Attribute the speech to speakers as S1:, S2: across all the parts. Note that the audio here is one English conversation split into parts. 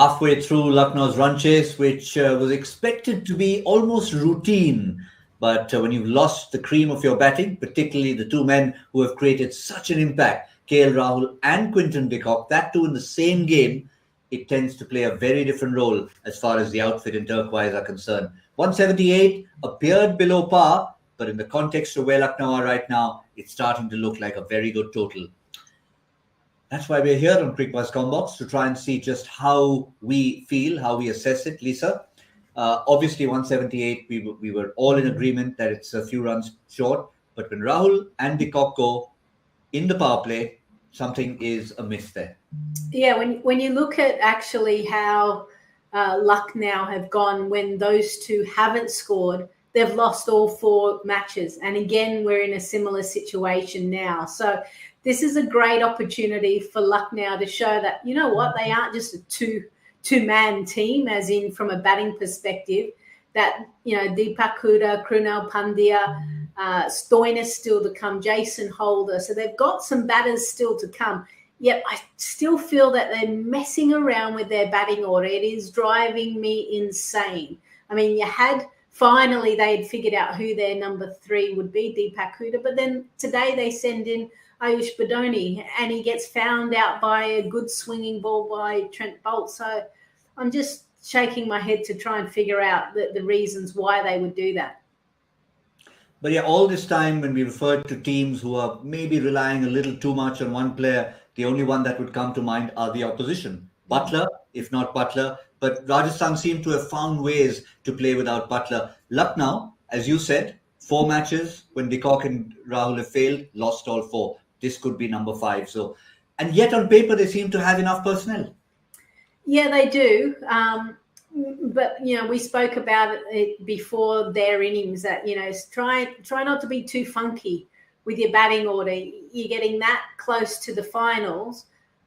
S1: halfway through Lucknow's run chase, which was expected to be almost routine. But when you've lost the cream of your batting, particularly the two men who have created such an impact, KL Rahul and Quinton de Kock, that too in the same game, it tends to play a very different role as far as the outfit in turquoise are concerned. 178 appeared below par, but in the context of where Lucknow are right now, it's starting to look like a very good total. That's why we're here on Cricbuzz Comm Box, to try and see just how we feel, how we assess it, Lisa. Obviously, 178, we were all in agreement that it's a few runs short. But when Rahul and de Kock go in the power play, something is amiss there.
S2: Yeah, when you look at actually how Lucknow have gone when those two haven't scored, they've lost all 4 matches. And again, we're in a similar situation now. So this is a great opportunity for Lucknow to show that, you know what, they aren't just a two-man team, as in from a batting perspective, that, you know, Deepak Hooda, Krunal Pandya, Stoinis still to come, Jason Holder. So they've got some batters still to come. Yet I still feel that they're messing around with their batting order. It is driving me insane. I mean, finally they had figured out who their number 3 would be, Deepak Hooda, but then today they send in Ayush Badoni, and he gets found out by a good swinging ball by Trent Boult. So I'm just shaking my head to try and figure out the reasons why they would do that.
S1: But yeah, all this time when we referred to teams who are maybe relying a little too much on one player, the only one that would come to mind are the opposition. Buttler, if not Buttler, but Rajasthan seem to have found ways to play without Buttler. Lucknow, as you said, 4 matches when de Kock and Rahul have failed, lost all 4. This could be number 5. So, and yet on paper, they seem to have enough personnel.
S2: Yeah, they do. But, you know, we spoke about it before their innings that, you know, try not to be too funky with your batting order. You're getting that close to the finals,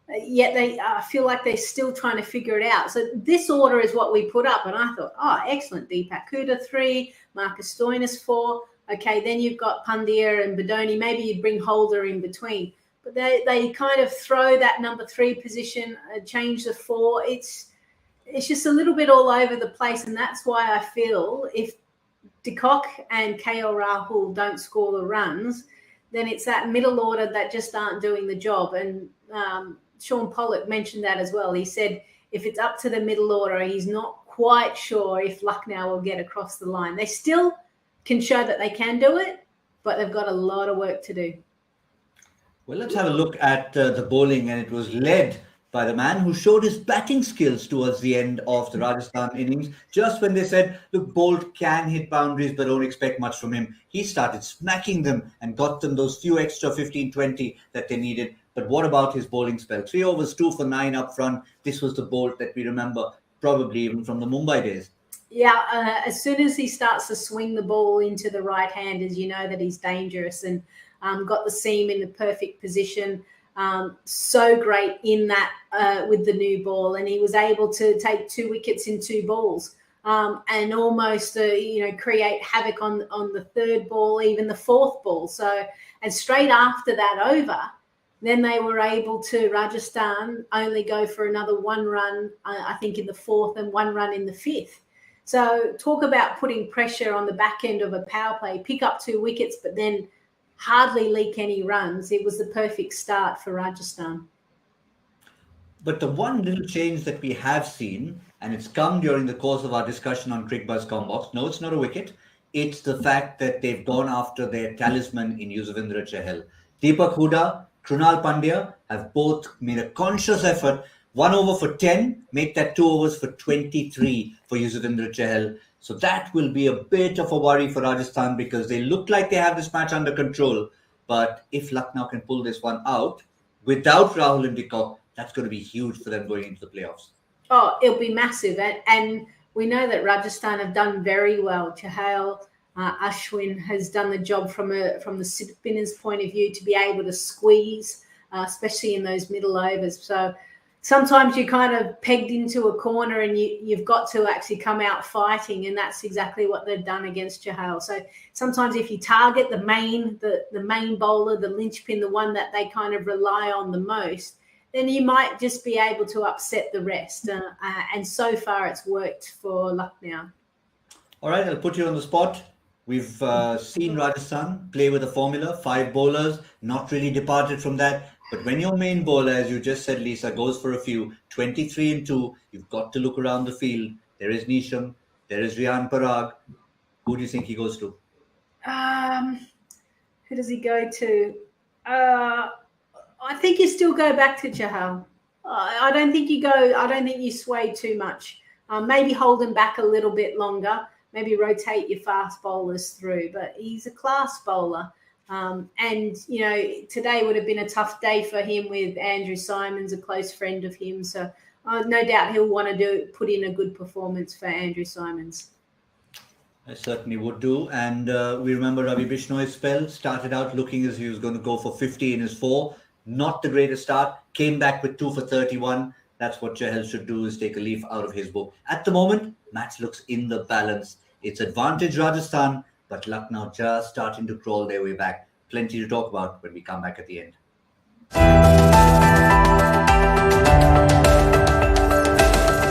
S2: yet I feel like they're still trying to figure it out. So this order is what we put up. And I thought, oh, excellent. Deepak Hooda 3, Marcus Stoinis 4. Okay, then you've got Pandya and Badoni. Maybe you'd bring Holder in between. But they kind of throw that number 3 position, change the 4. It's just a little bit all over the place. And that's why I feel if de Kock and KL Rahul don't score the runs, then it's that middle order that just aren't doing the job. And Sean Pollock mentioned that as well. He said if it's up to the middle order, he's not quite sure if Lucknow will get across the line. They still can show that they can do it, but they've got a lot of work to do.
S1: Well, let's have a look at the bowling, and it was led by the man who showed his batting skills towards the end of the Rajasthan innings. Just when they said, look, Boult can hit boundaries, but don't expect much from him, he started smacking them and got them those few extra 15-20 that they needed. But what about his bowling spell? 3 overs, 2 for 9 up front. This was the Boult that we remember, probably even from the Mumbai days.
S2: Yeah, as soon as he starts to swing the ball into the right-handers, you know that he's dangerous, and got the seam in the perfect position. So great in that with the new ball, and he was able to take 2 wickets in 2 balls and almost create havoc on the 3rd ball, even the 4th ball. So, and straight after that over, then they were able to, Rajasthan, only go for another 1 run, I think in the 4th, and 1 run in the 5th. So talk about putting pressure on the back end of a power play, pick up 2 wickets, but then hardly leak any runs. It was the perfect start for Rajasthan.
S1: But the one little change that we have seen, and it's come during the course of our discussion on Cricbuzz Comm Box, no, it's not a wicket. It's the fact that they've gone after their talisman in Yuzvendra Chahal. Deepak Hooda, Krunal Pandya have both made a conscious effort. 1 over for 10, make that 2 overs for 23 for Yuzvendra Chahal. So that will be a bit of a worry for Rajasthan, because they look like they have this match under control. But if Lucknow can pull this one out without Rahul and de Kock, that's going to be huge for them going into the playoffs.
S2: Oh, it'll be massive. And we know that Rajasthan have done very well. Chahal, Ashwin has done the job from the spinner's point of view to be able to squeeze, especially in those middle overs. So sometimes you're kind of pegged into a corner and you've got to actually come out fighting, and that's exactly what they've done against Chahal. So sometimes if you target the main bowler, the linchpin, the one that they kind of rely on the most, then you might just be able to upset the rest. And so far, it's worked for Lucknow.
S1: All right, I'll put you on the spot. We've seen Rajasthan play with a formula, 5 bowlers, not really departed from that. But when your main bowler, as you just said, Lisa, goes for a few, 23 and 2, you've got to look around the field. There is Nisham, there is Riyan Parag. Who do you think he goes to?
S2: Who does he go to? I think you still go back to Chahal. I don't think you sway too much. Maybe hold him back a little bit longer. Maybe rotate your fast bowlers through. But he's a class bowler. And, you know, today would have been a tough day for him with Andrew Symonds, a close friend of him. So no doubt he'll want to put in a good performance for Andrew Symonds.
S1: I certainly would do. And we remember Ravi Bishnoi's spell. Started out looking as he was going to go for 50 in his 4. Not the greatest start. Came back with 2 for 31. That's what Chahal should do, is take a leaf out of his book. At the moment, match looks in the balance. It's advantage Rajasthan, but Lucknow just starting to crawl their way back. Plenty to talk about when we come back at the end.